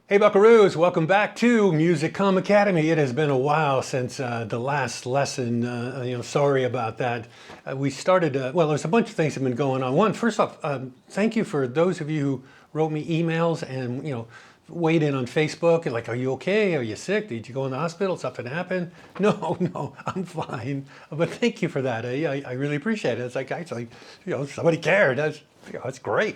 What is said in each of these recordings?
Hey Buckaroos, welcome back to Musicom Academy. It has been a while since the last lesson. Sorry about that. We started, well, there's a bunch of things that have been going on. One, first off, thank you for those of you who wrote me emails and, weighed in on Facebook. Like, are you okay? Are you sick? Did you go in the hospital? Something happened? No, no, I'm fine. But thank you for that. I really appreciate it. It's like, actually, somebody cared. That's great.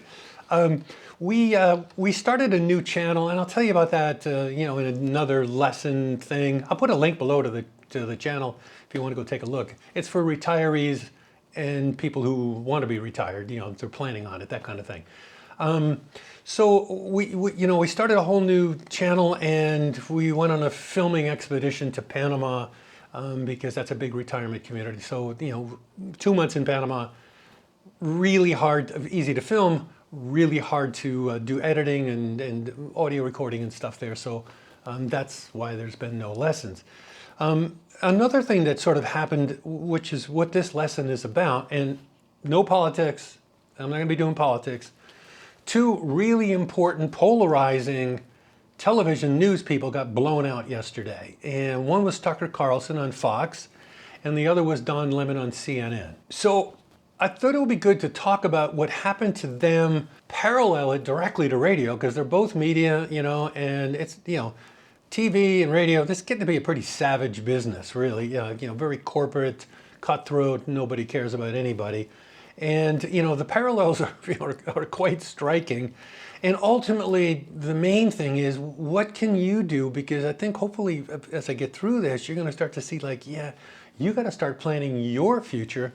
We started a new channel, and I'll tell you about that, in another lesson thing. I'll put a link below to the channel if you want to go take a look. It's for retirees and people who want to be retired. If they're planning on it, that kind of thing. So we started a whole new channel, and we went on a filming expedition to Panama because that's a big retirement community. So 2 months in Panama, really hard, easy to film, really hard to do editing and audio recording and stuff there. So that's why there's been no lessons. Another thing that sort of happened, which is what this lesson is about, and no politics, I'm not going to be doing politics. Two really important, polarizing television news people got blown out yesterday. And one was Tucker Carlson on Fox, and the other was Don Lemon on CNN. So I thought it would be good to talk about what happened to them, parallel it directly to radio, because they're both media, and it's, TV and radio, this is getting to be a pretty savage business, really, very corporate, cutthroat, nobody cares about anybody. And, the parallels are quite striking. And ultimately, the main thing is, what can you do? Because I think hopefully as I get through this, you're going to start to see you got to start planning your future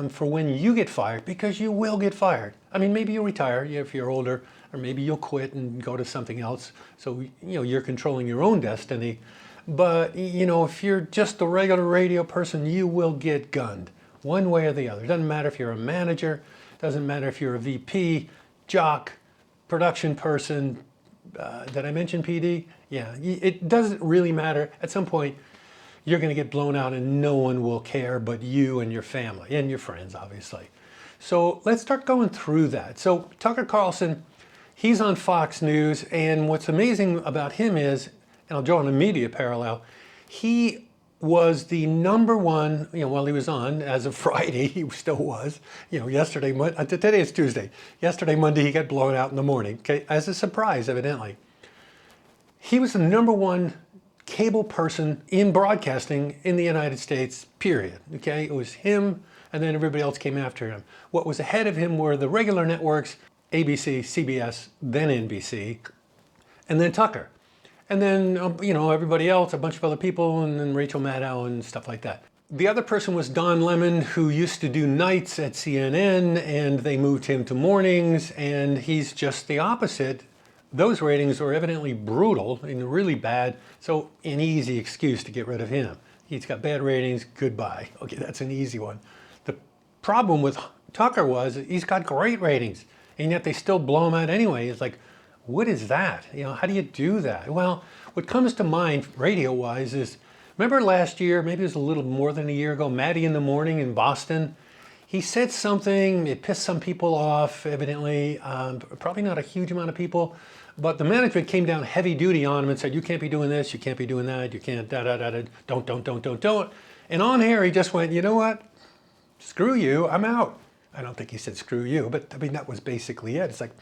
for when you get fired, because you will get fired. I mean, maybe you'll retire if you're older, or maybe you'll quit and go to something else. So, you're controlling your own destiny. But, if you're just a regular radio person, you will get gunned one way or the other. It doesn't matter if you're a manager, doesn't matter if you're a VP, jock, production person. Did I mention PD? Yeah, it doesn't really matter. At some point, you're going to get blown out and no one will care but you and your family and your friends, obviously. So let's start going through that. So Tucker Carlson, he's on Fox News, and what's amazing about him is, and I'll draw an immediate parallel, he was the number one, while he was on, as of Friday, he still was, yesterday, today is Tuesday. Yesterday, Monday, he got blown out in the morning, okay, as a surprise, evidently. He was the number one cable person in broadcasting in the United States, period. Okay, it was him, and then everybody else came after him. What was ahead of him were the regular networks, ABC, CBS, then NBC, and then Tucker. And then, everybody else, a bunch of other people, and then Rachel Maddow and stuff like that. The other person was Don Lemon, who used to do nights at CNN, and they moved him to mornings, and he's just the opposite. Those ratings were evidently brutal and really bad, so an easy excuse to get rid of him. He's got bad ratings, goodbye. Okay, that's an easy one. The problem with Tucker was he's got great ratings, and yet they still blow him out anyway. It's like, what is that? How do you do that? Well, what comes to mind radio-wise is, remember last year, maybe it was a little more than a year ago, Maddie in the Morning in Boston? He said something, it pissed some people off, evidently, probably not a huge amount of people, but the management came down heavy duty on him and said, you can't be doing this, you can't be doing that, you can't, don't. And on air, he just went, you know what? Screw you, I'm out. I don't think he said screw you, but I mean, that was basically it. It's like,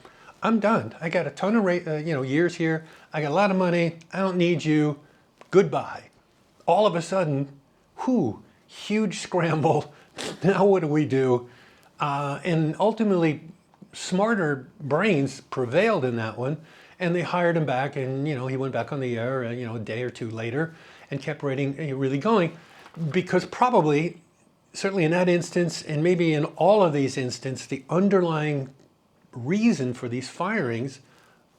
I'm done. I got a ton of years here. I got a lot of money. I don't need you. Goodbye. All of a sudden, huge scramble. Now what do we do? And ultimately, smarter brains prevailed in that one, and they hired him back, and he went back on the air, a day or two later, and kept really going, because probably, certainly in that instance, and maybe in all of these instances, the underlying reason for these firings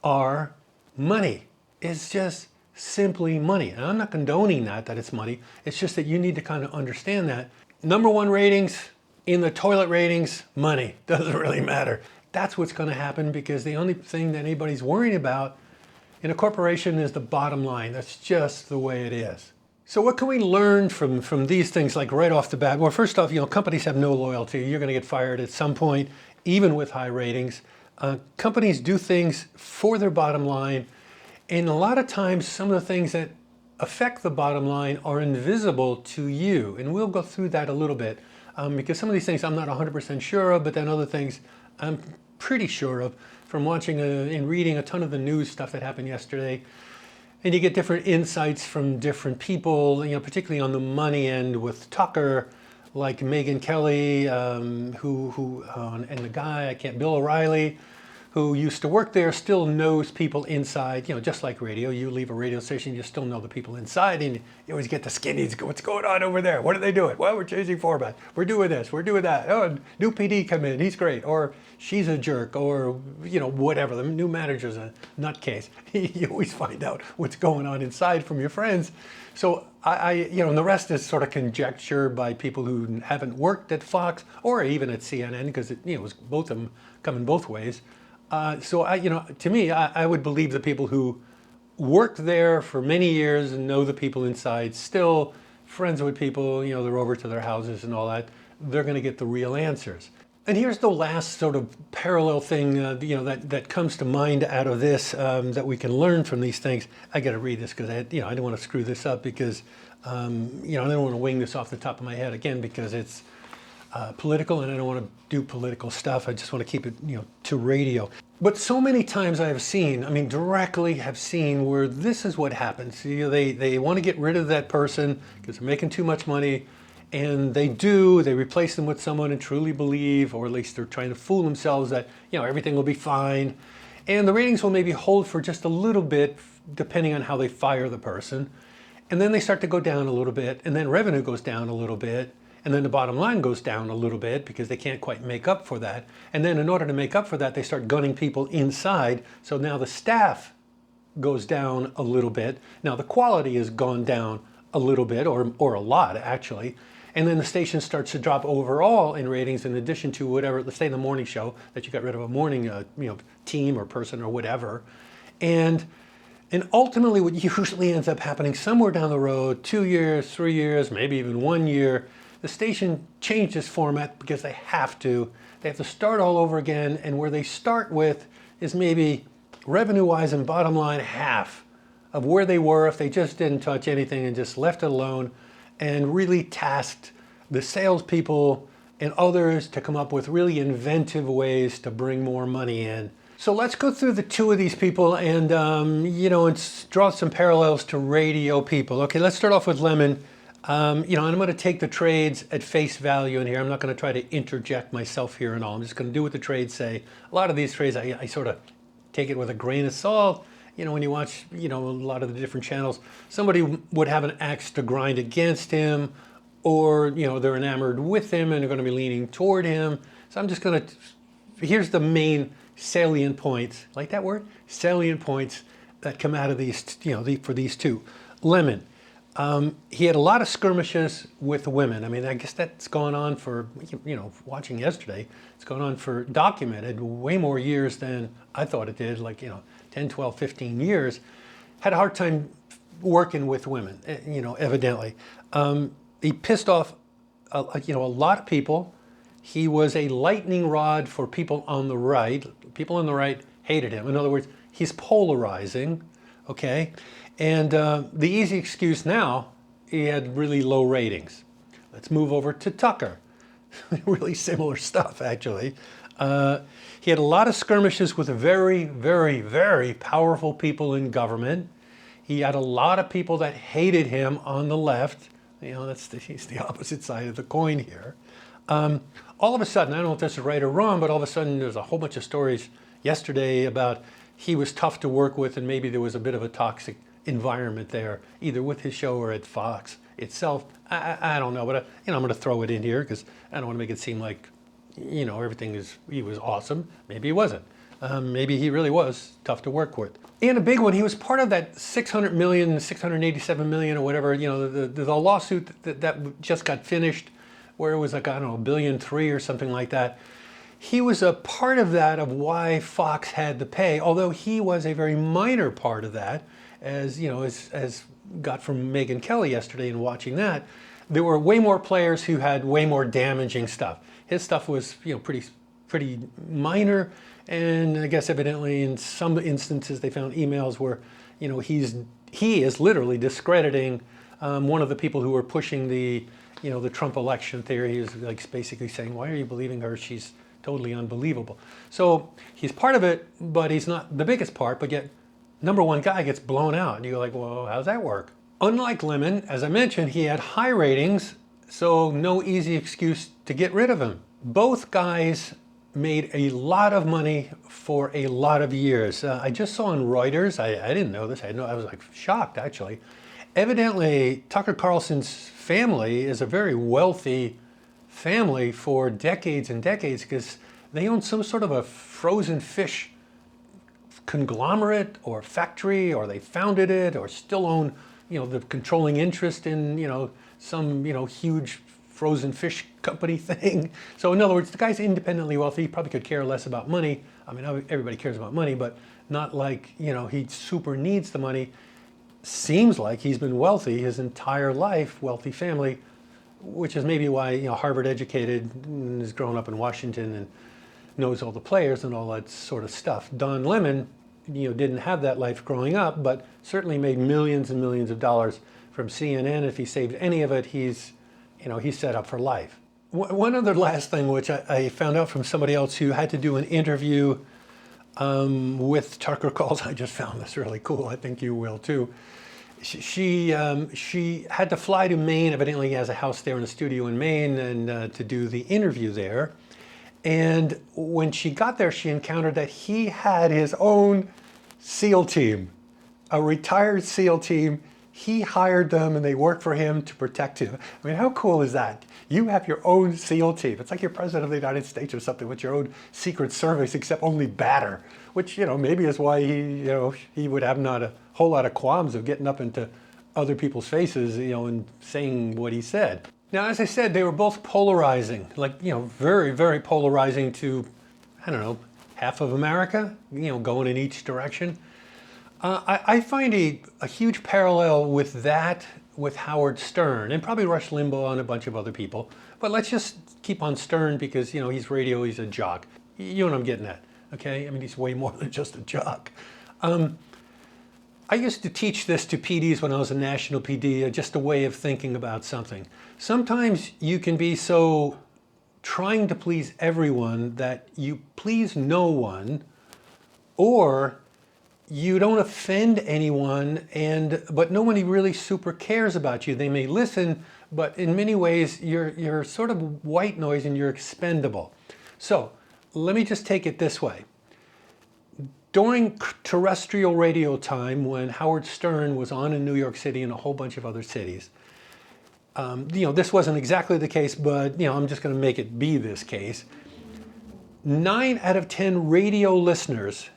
are money. It's just simply money. And I'm not condoning that it's money. It's just that you need to kind of understand that. Number one ratings, in the toilet ratings, money. Doesn't really matter. That's what's going to happen, because the only thing that anybody's worrying about in a corporation is the bottom line. That's just the way it is. So what can we learn from these things, like right off the bat? Well, first off, companies have no loyalty. You're going to get fired at some point, even with high ratings. Companies do things for their bottom line, And a lot of times, some of the things that affect the bottom line are invisible to you. And we'll go through that a little bit because some of these things I'm not 100% sure of, but then other things I'm pretty sure of from watching and reading a ton of the news stuff that happened yesterday. And you get different insights from different people, particularly on the money end with Tucker, like Megyn Kelly, and the guy, Bill O'Reilly, who used to work there, still knows people inside, just like radio. You leave a radio station, you still know the people inside, and you always get the skinnies. What's going on over there? What are they doing? Well, we're changing format. We're doing this, we're doing that. Oh, new PD come in, he's great. Or she's a jerk, or, whatever. The new manager's a nutcase. You always find out what's going on inside from your friends. So and the rest is sort of conjecture by people who haven't worked at Fox or even at CNN, because it was both of them coming both ways. To me, I would believe the people who worked there for many years and know the people inside, still friends with people, they're over to their houses and all that, they're going to get the real answers. And here's the last sort of parallel thing, that comes to mind out of this, that we can learn from these things. I got to read this because I didn't want to screw this up because, I don't want to wing this off the top of my head again because it's political, and I don't want to do political stuff. I just want to keep it, to radio. But so many times I have seen, directly have seen where this is what happens. They want to get rid of that person because they're making too much money, and they replace them with someone and truly believe, or at least they're trying to fool themselves that, everything will be fine. And the ratings will maybe hold for just a little bit, depending on how they fire the person. And then they start to go down a little bit, and then revenue goes down a little bit. And then the bottom line goes down a little bit because they can't quite make up for that. And then in order to make up for that, they start gunning people inside. So now the staff goes down a little bit. Now the quality has gone down a little bit, or a lot actually. And then the station starts to drop overall in ratings, in addition to whatever, let's say the morning show, that you got rid of a morning team or person or whatever. And ultimately what usually ends up happening somewhere down the road, 2 years, 3 years, maybe even 1 year, the station changes format because they have to. They have to start all over again, and where they start with is maybe revenue-wise and bottom line half of where they were if they just didn't touch anything and just left it alone, and really tasked the salespeople and others to come up with really inventive ways to bring more money in. So let's go through the two of these people and and draw some parallels to radio people. Okay, let's start off with Lemon. And I'm going to take the trades at face value in here. I'm not going to try to interject myself here and all. I'm just going to do what the trades say. A lot of these trades, I sort of take it with a grain of salt. When you watch, a lot of the different channels, somebody would have an axe to grind against him, or, they're enamored with him and they're going to be leaning toward him. So I'm just going to, here's the main salient points, like that word? Salient points that come out of these, for these two. Lemon. He had a lot of skirmishes with women. I guess that's gone on for, watching yesterday, it's gone on for documented way more years than I thought it did, like, 10, 12, 15 years. Had a hard time working with women, evidently. He pissed off, a lot of people. He was a lightning rod for people on the right. People on the right hated him. In other words, he's polarizing, okay? And the easy excuse now, he had really low ratings. Let's move over to Tucker. Really similar stuff, actually. He had a lot of skirmishes with very, very, very powerful people in government. He had a lot of people that hated him on the left. He's the opposite side of the coin here. All of a sudden, I don't know if this is right or wrong, but all of a sudden there's a whole bunch of stories yesterday about he was tough to work with, and maybe there was a bit of a toxic environment there, either with his show or at Fox itself. I don't know, but I'm going to throw it in here because I don't want to make it seem like, he was awesome. Maybe he wasn't. Maybe he really was tough to work with. And a big one, he was part of that 600 million, 687 million or whatever, the lawsuit that just got finished, where it was like, I don't know, $1.3 billion or something like that. He was a part of that, of why Fox had to pay, although he was a very minor part of that, as got from Megyn Kelly yesterday in watching that. There were way more players who had way more damaging stuff. His stuff was, pretty minor, and I guess evidently in some instances they found emails where, he is literally discrediting one of the people who were pushing the Trump election theory. He was like basically saying, "Why are you believing her? She's totally unbelievable." So he's part of it, but he's not the biggest part. But yet, number one guy gets blown out, and you're like, "Well, how's that work?" Unlike Lemon, as I mentioned, he had high ratings, so no easy excuse to get rid of him. Both guys made a lot of money for a lot of years. I just saw on Reuters, I didn't know this, I was like shocked actually. Evidently, Tucker Carlson's family is a very wealthy family for decades and decades because they own some sort of a frozen fish conglomerate or factory, or they founded it, or still own, the controlling interest in, some, huge frozen fish company thing. So in other words, the guy's independently wealthy. He probably could care less about money. I mean, everybody cares about money, but not like, he super needs the money. Seems like he's been wealthy his entire life, wealthy family, which is maybe why, Harvard educated, and has grown up in Washington and knows all the players and all that sort of stuff. Don Lemon, didn't have that life growing up, but certainly made millions and millions of dollars from CNN. If he saved any of it, he's set up for life. One other last thing, which I found out from somebody else who had to do an interview with Tucker Carlson. I just found this really cool. I think you will too. She had to fly to Maine. Evidently, he has a house there in a studio in Maine, and to do the interview there. And when she got there, she encountered that he had his own SEAL team, a retired SEAL team. He hired them and they worked for him to protect him. I mean, how cool is that? You have your own SEAL team. It's like you're president of the United States or something with your own Secret Service, except only badder, which, maybe is why he would have not a whole lot of qualms of getting up into other people's faces, and saying what he said. Now, as I said, they were both polarizing, like, very, very polarizing to, I don't know, half of America, going in each direction. I find a huge parallel with that with Howard Stern and probably Rush Limbaugh and a bunch of other people. But let's just keep on Stern because, he's radio, he's a jock. You know what I'm getting at, okay? I mean, he's way more than just a jock. I used to teach this to PDs when I was a national PD, just a way of thinking about something. Sometimes you can be so trying to please everyone that you please no one, or you don't offend anyone, but nobody really super cares about you. They may listen, but in many ways you're sort of white noise and you're expendable. So let me just take it this way. During terrestrial radio time, when Howard Stern was on in New York City and a whole bunch of other cities, this wasn't exactly the case, but I'm just going to make it be this case. 9 out of 10 radio listeners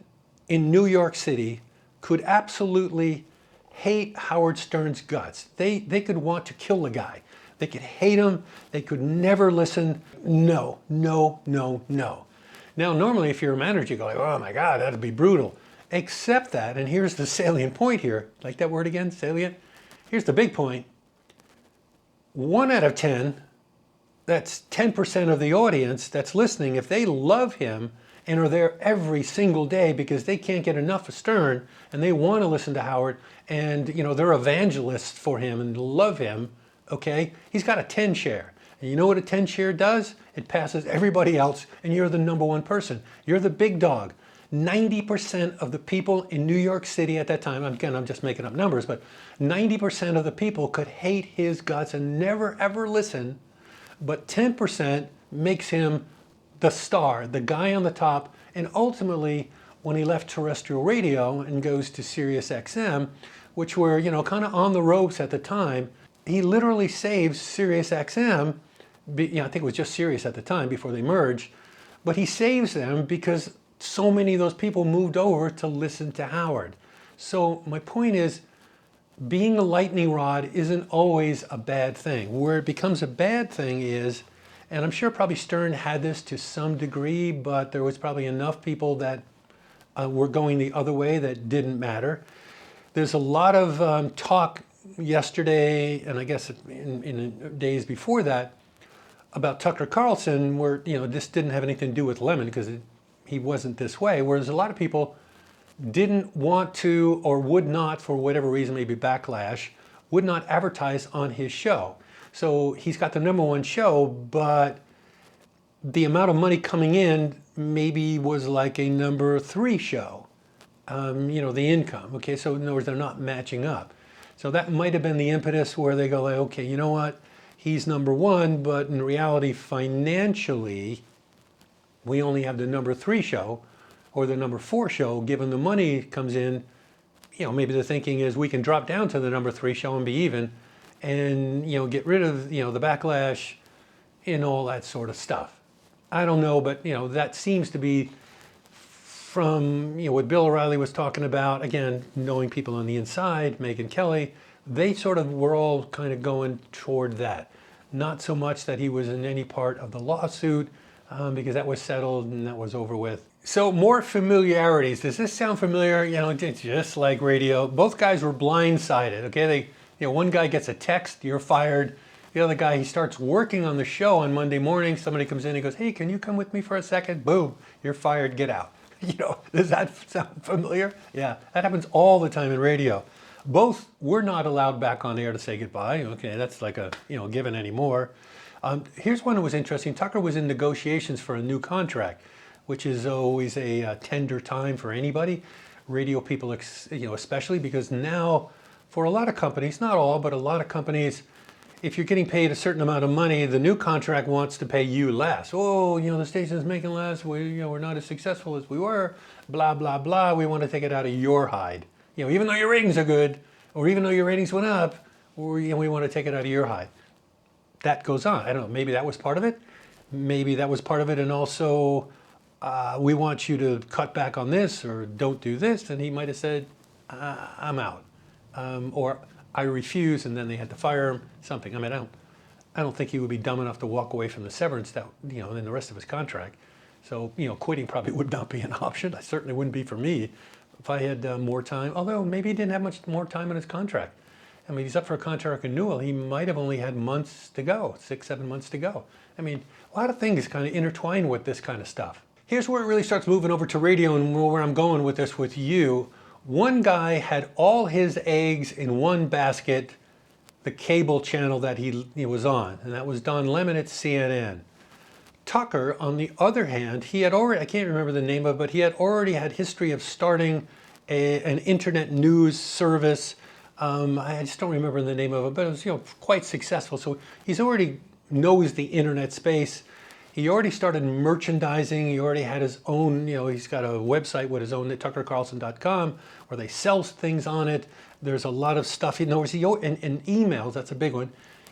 in New York City could absolutely hate Howard Stern's guts. They could want to kill the guy. They could hate him. They could never listen. No, no, no, no. Now, normally, if you're a manager, you go like, oh my God, that'd be brutal. Except that, and here's the salient point here. Like that word again, salient? Here's the big point. 1 out of 10, that's 10% of the audience that's listening. If they love him and are there every single day because they can't get enough of Stern and they want to listen to Howard and, they're evangelists for him and love him, okay? He's got a 10 share. And you know what a 10 share does? It passes everybody else, and you're the number one person. You're the big dog. 90% of the people in New York City at that time, again, I'm just making up numbers, but 90% of the people could hate his guts and never ever listen, but 10% makes him the star, the guy on the top, and ultimately, when he left terrestrial radio and goes to Sirius XM, which were, kind of on the ropes at the time, he literally saves Sirius XM. I think it was just Sirius at the time before they merged, but he saves them because so many of those people moved over to listen to Howard. So my point is, being a lightning rod isn't always a bad thing. Where it becomes a bad thing is, and I'm sure probably Stern had this to some degree, but there was probably enough people that were going the other way that didn't matter. There's a lot of talk yesterday, and I guess in days before that, about Tucker Carlson, where this didn't have anything to do with Lemon because he wasn't this way. Whereas a lot of people didn't want to or would not, for whatever reason, maybe backlash, would not advertise on his show. So he's got the #1 show, but the amount of money coming in maybe was like a #3 show. The income. Okay, so in other words, they're not matching up. So that might have been the impetus where they go like, okay, you know what? He's #1, but in reality, financially, we only have the #3 show or the #4 show. Given the money comes in, maybe the thinking is we can drop down to the #3 show and be even, and get rid of the backlash and all that sort of stuff. I don't know, but that seems to be from what Bill O'Reilly was talking about. Again, knowing people on the inside, Megyn Kelly, they sort of were all kind of going toward that. Not so much that he was in any part of the lawsuit, because that was settled and that was over with. So more familiarities. Does this sound familiar? It's just like radio. Both guys were blindsided. Okay, one guy gets a text, you're fired. The other guy, he starts working on the show on Monday morning. Somebody comes in and goes, hey, can you come with me for a second? Boom, you're fired, get out. Does that sound familiar? Yeah, that happens all the time in radio. Both were not allowed back on air to say goodbye. Okay, that's like a given anymore. Here's one that was interesting. Tucker was in negotiations for a new contract, which is always a tender time for anybody, radio people, especially because now for a lot of companies, not all, but a lot of companies, if you're getting paid a certain amount of money, the new contract wants to pay you less. Oh, the station's making less. We're not as successful as we were. Blah, blah, blah. We want to take it out of your hide. Even though your ratings are good, or even though your ratings went up, we want to take it out of your hide. That goes on. I don't know. Maybe that was part of it. Maybe that was part of it. And also, we want you to cut back on this or don't do this. And he might have said, I'm out. Or I refuse, and then they had to fire him, something. I mean, I don't think he would be dumb enough to walk away from the severance that, in the rest of his contract. So, quitting probably would not be an option. I certainly wouldn't be for me if I had more time, although maybe he didn't have much more time in his contract. I mean, he's up for a contract renewal. He might have only had months to go, 6-7 months to go. I mean, a lot of things kind of intertwine with this kind of stuff. Here's where it really starts moving over to radio and where I'm going with this with you. One guy had all his eggs in one basket, the cable channel that he was on, and that was Don Lemon at CNN. Tucker, on the other hand, he had already, I can't remember the name of it, but he had already had history of starting an internet news service. I just don't remember the name of it, but it was quite successful. So he's already knows the internet space. He already started merchandising. He already had his own, he's got a website with his own, tuckercarlson.com, where they sell things on it. There's a lot of stuff. And emails, that's a big one.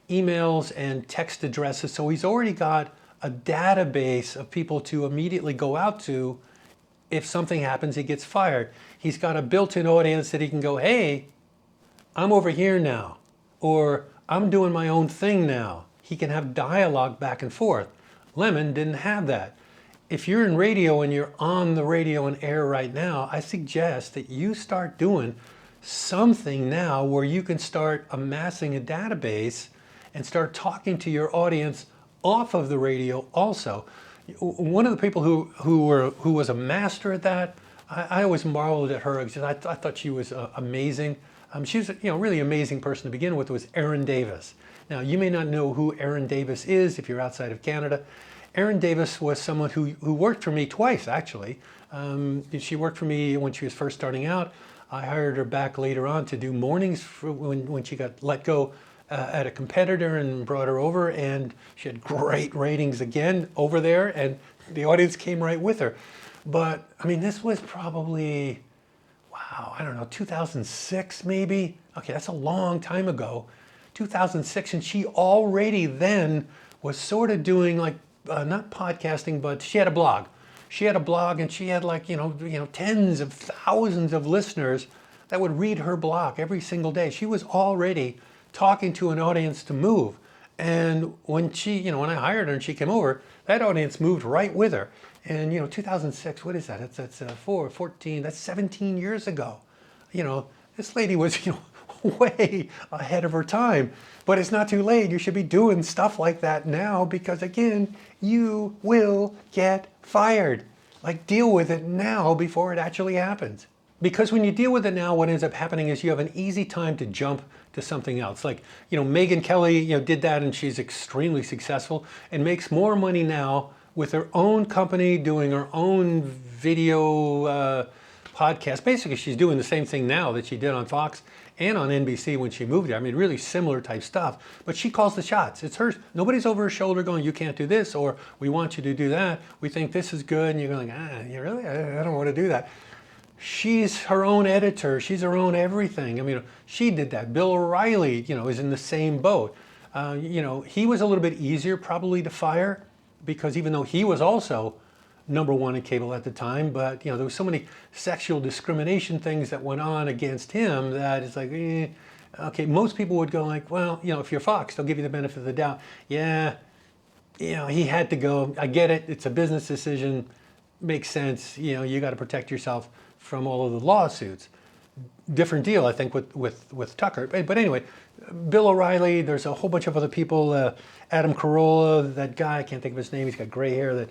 Emails and text addresses. So he's already got a database of people to immediately go out to if something happens, he gets fired. He's got a built-in audience that he can go, hey, I'm over here now, or I'm doing my own thing now. He can have dialogue back and forth. Lemon didn't have that. If you're in radio and you're on the radio and air right now, I suggest that you start doing something now where you can start amassing a database and start talking to your audience off of the radio also. One of the people who was a master at that, I always marveled at her because I thought she was amazing. She was a really amazing person to begin with, was Erin Davis. Now, you may not know who Erin Davis is if you're outside of Canada. Erin Davis was someone who worked for me twice, actually. She worked for me when she was first starting out. I hired her back later on to do mornings when she got let go at a competitor and brought her over, and she had great ratings again over there, and the audience came right with her. But, I mean, this was probably, wow, I don't know, 2006 maybe? Okay, that's a long time ago. 2006, and she already then was sort of doing like, not podcasting, but she had a blog. She had a blog and she had like, tens of thousands of listeners that would read her blog every single day. She was already talking to an audience to move. And when when I hired her and she came over, that audience moved right with her. And, 2006, what is that? That's 14, that's 17 years ago. This lady was, way ahead of her time. But it's not too late. You should be doing stuff like that now because, again, you will get fired. Like, deal with it now before it actually happens. Because when you deal with it now, what ends up happening is you have an easy time to jump to something else. Like, Megyn Kelly, did that, and she's extremely successful and makes more money now with her own company, doing her own video podcast. Basically, she's doing the same thing now that she did on Fox and on NBC when she moved there. I mean, really similar type stuff, but she calls the shots. It's hers. Nobody's over her shoulder going, you can't do this, or we want you to do that. We think this is good. And you're going, you really? I don't want to do that. She's her own editor. She's her own everything. I mean, she did that. Bill O'Reilly, is in the same boat. He was a little bit easier probably to fire because even though he was also #1 in cable at the time, but there was so many sexual discrimination things that went on against him that it's like, okay, most people would go like, well, if you're Fox, they'll give you the benefit of the doubt. Yeah, he had to go. I get it. It's a business decision. Makes sense. You got to protect yourself from all of the lawsuits. Different deal, I think, with Tucker. But anyway, Bill O'Reilly, there's a whole bunch of other people. Adam Carolla, that guy, I can't think of his name. He's got gray hair that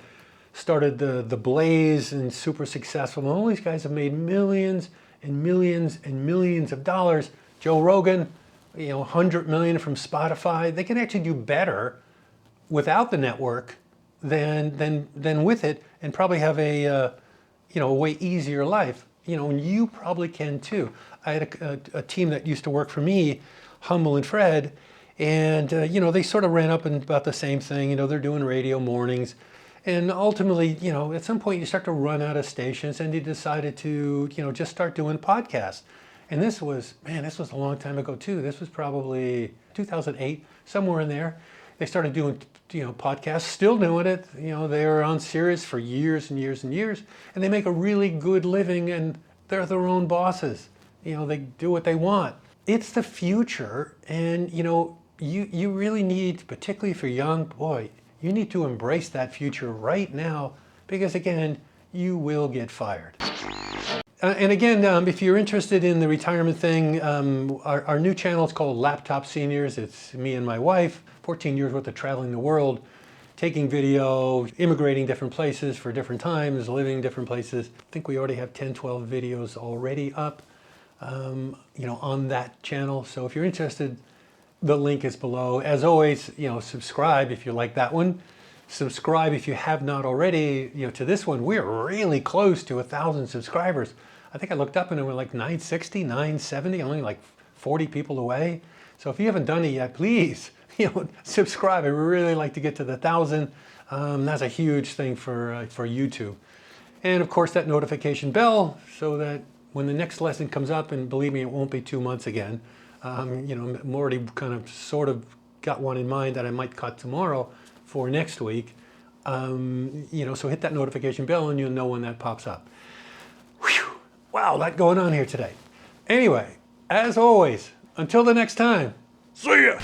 started the Blaze and super successful. And all these guys have made millions and millions and millions of dollars. Joe Rogan, 100 million from Spotify. They can actually do better without the network than with it, and probably have a way easier life. And you probably can too. I had a team that used to work for me, Humble and Fred, and they sort of ran up and about the same thing. They're doing radio mornings, and ultimately, at some point you start to run out of stations, and they decided to, just start doing podcasts. And this was a long time ago too. This was probably 2008, somewhere in there. They started doing, podcasts, still doing it. They were on Sirius for years and years and years, and they make a really good living, and they're their own bosses. They do what they want. It's the future, and you really need, particularly if you're young, boy, you need to embrace that future right now, because again, you will get fired. And again, if you're interested in the retirement thing, our new channel is called Laptop Seniors. It's me and my wife, 14 years worth of traveling the world, taking video, immigrating different places for different times, living different places. I think we already have 10, 12 videos already up, on that channel. So if you're interested, the link is below. As always, subscribe if you like that one. Subscribe if you have not already, to this one. We're really close to 1,000 subscribers. I think I looked up and it was like 960, 970, only like 40 people away. So if you haven't done it yet, please, subscribe. I would really like to get to the 1,000. That's a huge thing for YouTube. And of course that notification bell so that when the next lesson comes up, and believe me, it won't be 2 months again. I'm already kind of sort of got one in mind that I might cut tomorrow for next week. So hit that notification bell and you'll know when that pops up. Whew. Wow, a lot going on here today. Anyway, as always, until the next time, see ya!